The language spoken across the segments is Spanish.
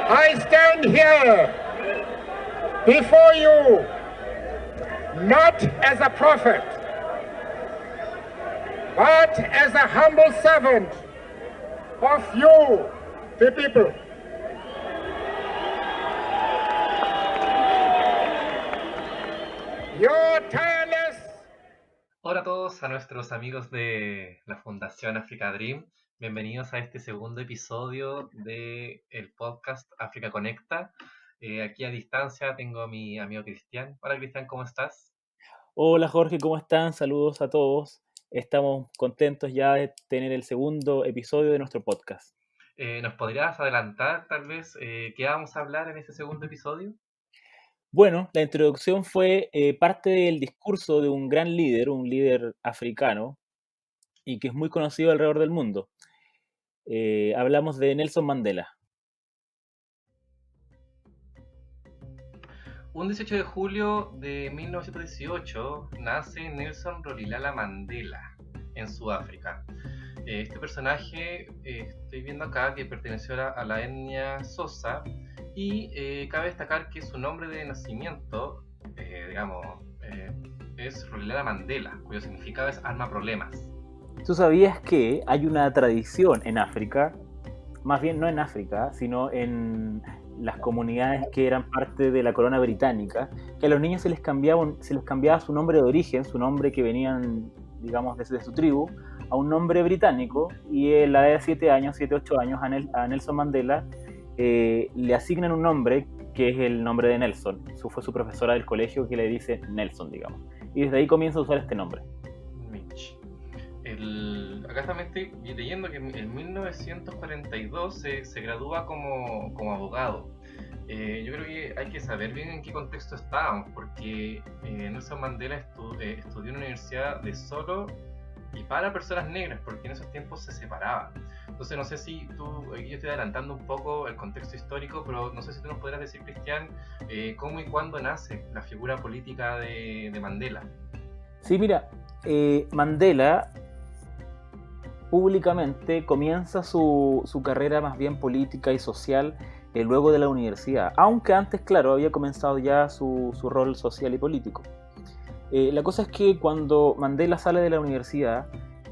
I stand here before you not as a prophet, but as a humble servant of you, the people. Your tireless. Hola a todos, a nuestros amigos de la Fundación Africa Dream. Bienvenidos a este segundo episodio del podcast África Conecta. Aquí a distancia tengo a mi amigo Cristian. Hola Cristian, ¿cómo estás? Hola Jorge, ¿cómo están? Saludos a todos. Estamos contentos ya de tener el segundo episodio de nuestro podcast. ¿Nos podrías adelantar tal vez qué vamos a hablar en este segundo episodio? Bueno, la introducción fue parte del discurso de un gran líder, un líder africano, y que es muy conocido alrededor del mundo. Hablamos de Nelson Mandela. Un 18 de julio de 1918 nace Nelson Rolihlahla Mandela en Sudáfrica. Este personaje, estoy viendo acá que perteneció a la etnia Xhosa y cabe destacar que su nombre de nacimiento, es Rolihlahla Mandela, cuyo significado es alma problemas. ¿Tú sabías que hay una tradición en África, más bien no en África, sino en las comunidades que eran parte de la corona británica, que a los niños se les cambiaba su nombre de origen, su nombre que venían, digamos, desde su tribu, a un nombre británico, y a la edad de 7 años, 7, 8 años, a Nelson Mandela le asignan un nombre que es el nombre de Nelson. Fue su profesora del colegio que le dice Nelson, digamos. Y desde ahí comienza a usar este nombre. Mitch. Acá también estoy leyendo que en 1942 se gradúa como abogado. Yo creo que hay que saber bien en qué contexto estábamos, porque Nelson Mandela estudió en una universidad de solo y para personas negras, porque en esos tiempos se separaba. Entonces no sé si yo estoy adelantando un poco el contexto histórico, pero no sé si tú nos podrás decir, Cristian, cómo y cuándo nace la figura política de Mandela. Sí, mira, Mandela públicamente comienza su carrera más bien política y social luego de la universidad, aunque antes, claro, había comenzado ya su rol social y político. La cosa es que cuando Mandela sale de la universidad,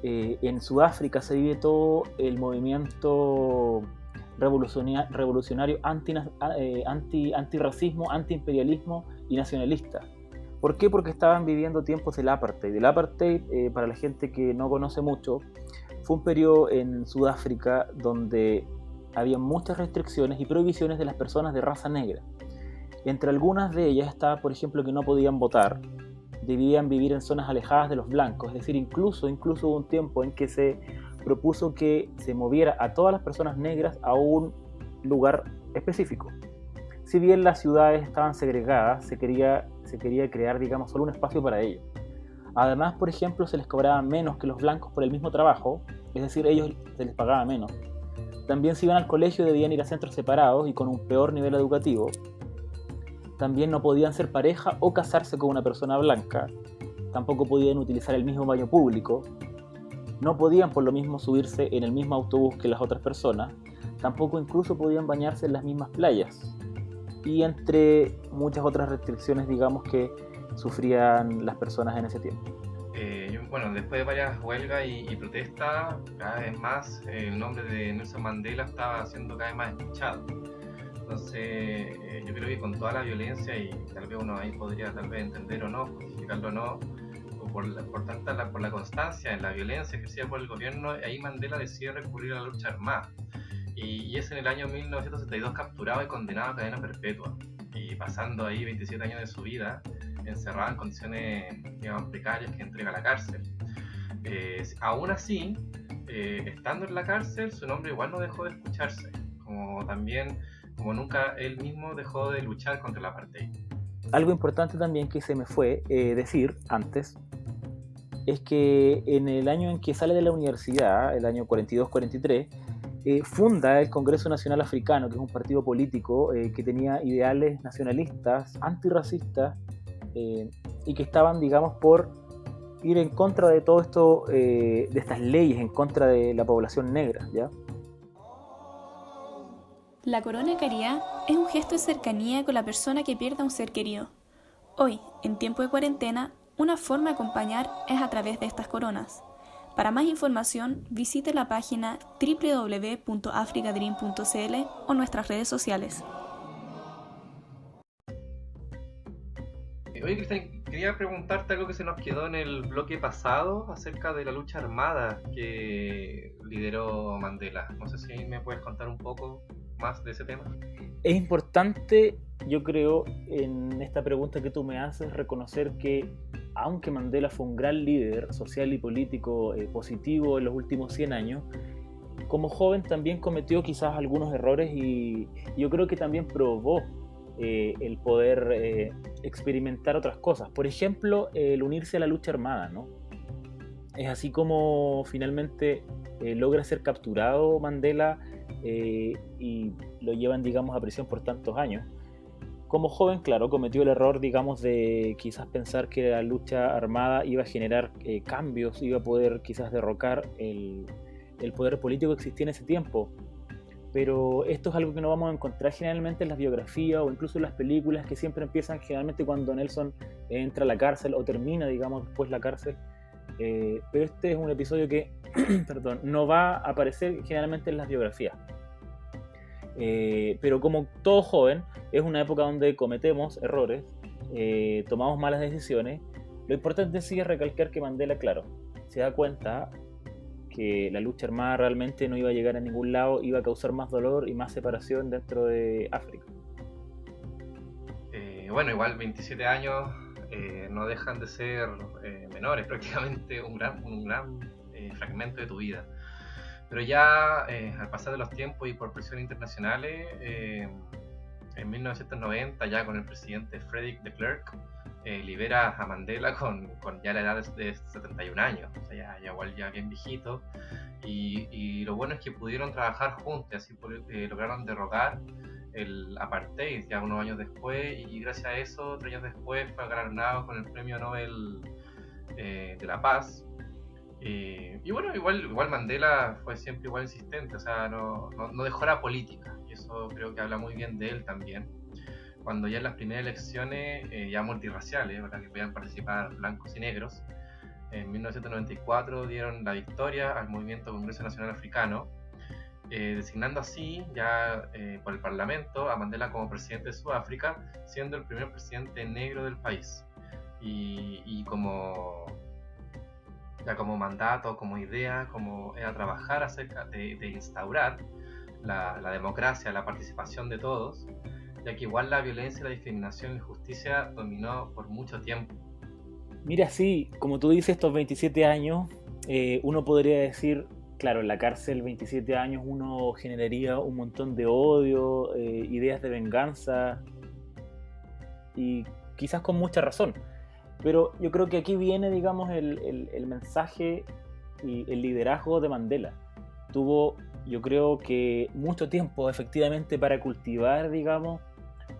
en Sudáfrica se vive todo el movimiento revolucionario antirracismo, antiimperialismo y nacionalista. ¿Por qué? Porque estaban viviendo tiempos del apartheid. El apartheid, para la gente que no conoce mucho, fue un periodo en Sudáfrica donde había muchas restricciones y prohibiciones de las personas de raza negra. Entre algunas de ellas estaba, por ejemplo, que no podían votar, debían vivir en zonas alejadas de los blancos, es decir, incluso hubo un tiempo en que se propuso que se moviera a todas las personas negras a un lugar específico. Si bien las ciudades estaban segregadas, se quería crear, digamos, solo un espacio para ellos. Además, por ejemplo, se les cobraba menos que los blancos por el mismo trabajo, es decir, ellos se les pagaba menos. También si iban al colegio debían ir a centros separados y con un peor nivel educativo. También no podían ser pareja o casarse con una persona blanca. Tampoco podían utilizar el mismo baño público. No podían por lo mismo subirse en el mismo autobús que las otras personas. Tampoco incluso podían bañarse en las mismas playas. Y entre muchas otras restricciones, digamos, que sufrían las personas en ese tiempo. Bueno, después de varias huelgas y protestas, cada vez más el nombre de Nelson Mandela estaba siendo cada vez más escuchado. Entonces, yo creo que con toda la violencia, y tal vez uno ahí podría tal vez entender o no, justificarlo o no, por la constancia en la violencia ejercida por el gobierno, ahí Mandela decide recurrir a la lucha armada. Y es en el año 1972 capturado y condenado a cadena perpetua, y pasando ahí 27 años de su vida encerrado en condiciones, digamos, precarias que entrega a la cárcel. Aún así, estando en la cárcel, su nombre igual no dejó de escucharse, como nunca él mismo dejó de luchar contra el apartheid. Algo importante también que se me fue decir antes es que en el año en que sale de la universidad, el año 42-43, funda el Congreso Nacional Africano, que es un partido político que tenía ideales nacionalistas, antirracistas, y que estaban, digamos, por ir en contra de todo esto, de estas leyes en contra de la población negra, ¿ya? La corona caridad es un gesto de cercanía con la persona que pierde a un ser querido. Hoy, en tiempo de cuarentena, una forma de acompañar es a través de estas coronas. Para más información, visite la página www.africadream.cl o nuestras redes sociales. Oye, Cristian, quería preguntarte algo que se nos quedó en el bloque pasado acerca de la lucha armada que lideró Mandela. No sé si me puedes contar un poco más de ese tema. Es importante, yo creo, en esta pregunta que tú me haces, reconocer que aunque Mandela fue un gran líder social y político positivo en los últimos 100 años, como joven también cometió quizás algunos errores y yo creo que también probó el poder experimentar otras cosas. Por ejemplo, el unirse a la lucha armada, ¿no? Es así como finalmente logra ser capturado Mandela y lo llevan, digamos, a prisión por tantos años. Como joven, claro, cometió el error, digamos, de quizás pensar que la lucha armada iba a generar cambios, iba a poder quizás derrocar el poder político que existía en ese tiempo. Pero esto es algo que no vamos a encontrar generalmente en las biografías o incluso en las películas, que siempre empiezan generalmente cuando Nelson entra a la cárcel o termina, digamos, después la cárcel. Pero este es un episodio que perdón, no va a aparecer generalmente en las biografías. Pero como todo joven, es una época donde cometemos errores, tomamos malas decisiones. Lo importante sí es recalcar que Mandela, claro, se da cuenta que la lucha armada realmente no iba a llegar a ningún lado, iba a causar más dolor y más separación dentro de África. Bueno, igual 27 años no dejan de ser menores, prácticamente un gran fragmento de tu vida. Pero ya al pasar de los tiempos y por presiones internacionales, en 1990, ya con el presidente Frederick de Klerk, libera a Mandela con ya la edad de 71 años, o sea, ya igual ya bien viejito, y lo bueno es que pudieron trabajar juntos, así lograron derrocar el apartheid ya unos años después, y gracias a eso, 3 años después, fue galardonado con el Premio Nobel de la Paz. Y bueno, igual Mandela fue siempre igual insistente, o sea, no dejó la política, y eso creo que habla muy bien de él también. Cuando ya en las primeras elecciones, ya multirraciales, ¿verdad?, que podían participar blancos y negros, en 1994 dieron la victoria al Movimiento Congreso Nacional Africano, designando así ya por el Parlamento a Mandela como presidente de Sudáfrica, siendo el primer presidente negro del país. Y como mandato, como idea, como era trabajar acerca de instaurar la democracia, la participación de todos, ya que igual la violencia, la discriminación y la injusticia dominó por mucho tiempo. Mira, sí, como tú dices, estos 27 años, uno podría decir, claro, en la cárcel 27 años uno generaría un montón de odio, ideas de venganza, y quizás con mucha razón. Pero yo creo que aquí viene, digamos, el mensaje y el liderazgo de Mandela. Tuvo, yo creo que mucho tiempo efectivamente para cultivar, digamos,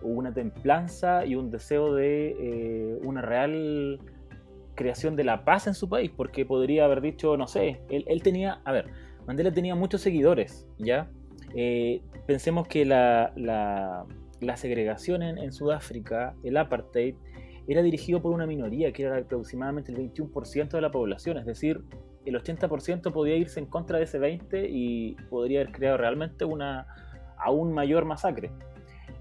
una templanza y un deseo de una real creación de la paz en su país, porque podría haber dicho, no sé, él tenía, a ver, Mandela tenía muchos seguidores, ¿ya? Pensemos que la segregación en Sudáfrica, el apartheid, era dirigido por una minoría que era aproximadamente el 21% de la población, es decir, el 80% podía irse en contra de ese 20% y podría haber creado realmente una aún mayor masacre.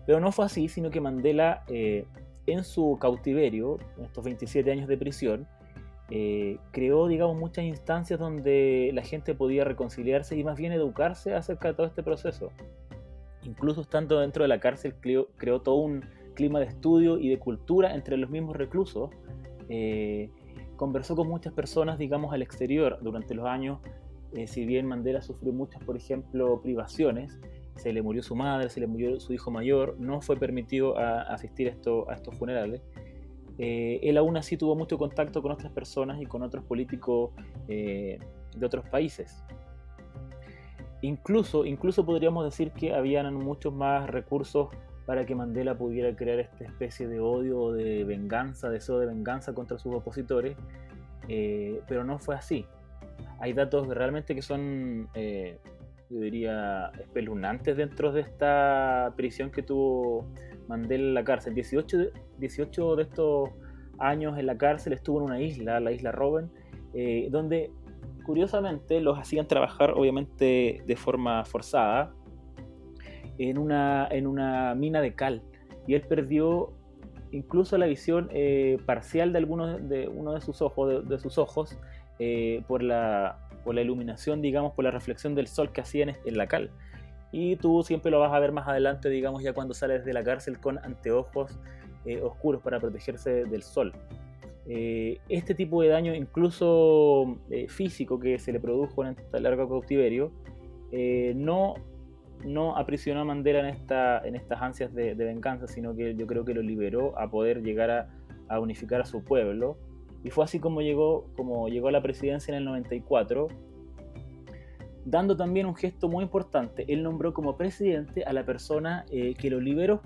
Pero no fue así, sino que Mandela, en su cautiverio, en estos 27 años de prisión, creó, digamos, muchas instancias donde la gente podía reconciliarse y más bien educarse acerca de todo este proceso. Incluso estando dentro de la cárcel, creó todo un clima de estudio y de cultura entre los mismos reclusos. Conversó con muchas personas, digamos, al exterior durante los años. Si bien Mandela sufrió muchas, por ejemplo, privaciones, se le murió su madre, se le murió su hijo mayor, no fue permitido asistir a estos funerales. Él aún así tuvo mucho contacto con otras personas y con otros políticos de otros países. Incluso podríamos decir que habían muchos más recursos para que Mandela pudiera crear esta especie de odio o de venganza, deseo de venganza contra sus opositores, pero no fue así. Hay datos realmente que son yo diría, espeluznantes dentro de esta prisión que tuvo Mandela en la cárcel. 18 de estos años en la cárcel estuvo en una isla, la isla Robben, donde curiosamente los hacían trabajar, obviamente de forma forzada, en una mina de cal, y él perdió incluso la visión parcial de uno de sus ojos, por la iluminación, digamos, por la reflexión del sol que hacía en la cal. Y tú siempre lo vas a ver más adelante, digamos, ya cuando sales de la cárcel con anteojos oscuros para protegerse del sol. Este tipo de daño, incluso físico, que se le produjo en este largo cautiverio, no aprisionó a Mandela en estas ansias de venganza, sino que yo creo que lo liberó a poder llegar a unificar a su pueblo. Y fue así como llegó a la presidencia en el 94, dando también un gesto muy importante. Él nombró como presidente a la persona que lo liberó,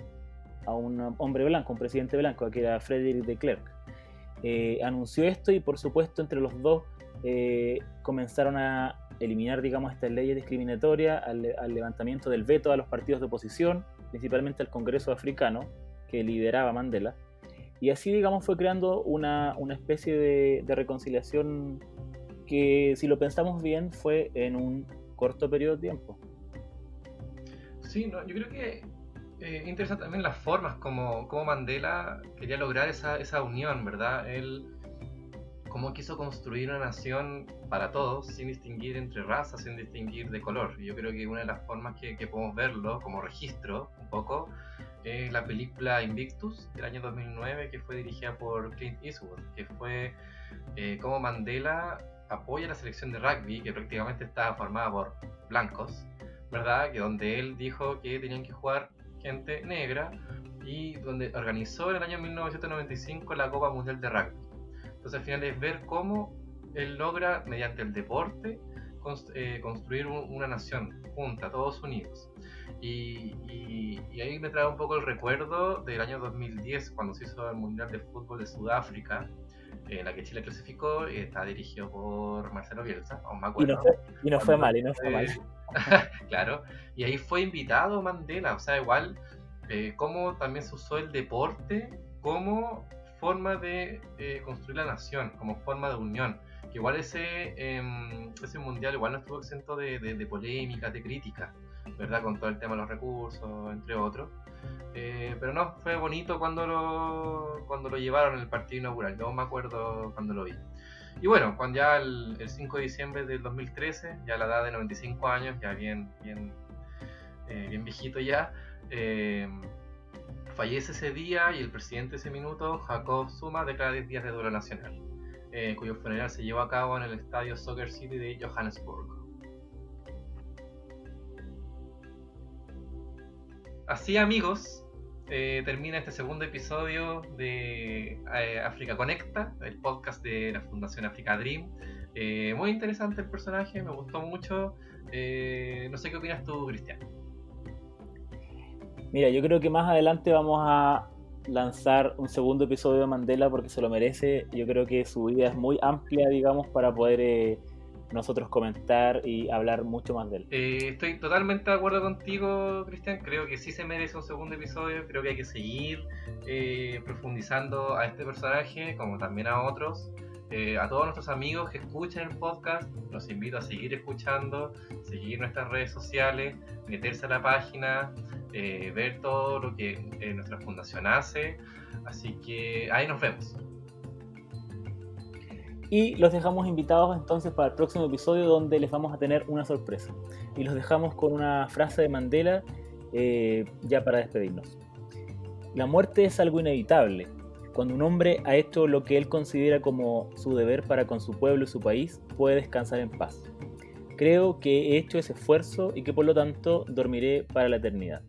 a un hombre blanco, un presidente blanco, que era Frederick de Klerk. Anunció esto, y por supuesto entre los dos comenzaron a eliminar, digamos, estas leyes discriminatorias, al levantamiento del veto a los partidos de oposición, principalmente al Congreso Africano, que lideraba Mandela. Y así, digamos, fue creando una especie de reconciliación que, si lo pensamos bien, fue en un corto periodo de tiempo. Sí, no, yo creo que interesante también las formas como Mandela quería lograr esa unión, ¿verdad? Él cómo quiso construir una nación para todos, sin distinguir entre razas, sin distinguir de color. Y yo creo que una de las formas que podemos verlo como registro, un poco, es la película Invictus del año 2009, que fue dirigida por Clint Eastwood, que fue cómo Mandela apoya la selección de rugby, que prácticamente estaba formada por blancos, ¿verdad? Que donde él dijo que tenían que jugar gente negra, y donde organizó en el año 1995 la Copa Mundial de Rugby. Entonces al final es ver cómo él logra, mediante el deporte, construir una nación junta, todos unidos. Y ahí me trae un poco el recuerdo del año 2010, cuando se hizo el Mundial de Fútbol de Sudáfrica, en la que Chile clasificó, está dirigido por Marcelo Bielsa, aún me acuerdo. Y no fue mal. Claro, y ahí fue invitado Mandela, o sea, igual, cómo también se usó el deporte como forma de construir la nación, como forma de unión. Que igual ese mundial igual no estuvo exento de polémicas, de críticas, ¿verdad? Con todo el tema de los recursos, entre otros. Pero no, fue bonito cuando lo llevaron en el partido inaugural. Yo me acuerdo cuando lo vi. Y bueno, cuando ya el 5 de diciembre del 2013, ya a la edad de 95 años, ya bien viejito ya, fallece ese día, y el presidente de ese minuto, Jacob Zuma, declara 10 días de duelo nacional, cuyo funeral se llevó a cabo en el estadio Soccer City de Johannesburg. Así, amigos, termina este segundo episodio de África Conecta, el podcast de la Fundación Africa Dream. Muy interesante el personaje, me gustó mucho. No sé qué opinas tú, Cristian. Mira, yo creo que más adelante vamos a lanzar un segundo episodio de Mandela, porque se lo merece. Yo creo que su vida es muy amplia, digamos, para poder nosotros comentar y hablar mucho más de él. Estoy totalmente de acuerdo contigo, Cristian. Creo que sí se merece un segundo episodio. Creo que hay que seguir profundizando a este personaje, como también a otros. A todos nuestros amigos que escuchan el podcast, los invito a seguir escuchando, seguir nuestras redes sociales, meterse a la página, ver todo lo que nuestra fundación hace. Así que ahí nos vemos. Y los dejamos invitados entonces para el próximo episodio, donde les vamos a tener una sorpresa. Y los dejamos con una frase de Mandela, ya para despedirnos. La muerte es algo inevitable. Cuando un hombre ha hecho lo que él considera como su deber para con su pueblo y su país, puede descansar en paz. Creo que he hecho ese esfuerzo y que por lo tanto dormiré para la eternidad.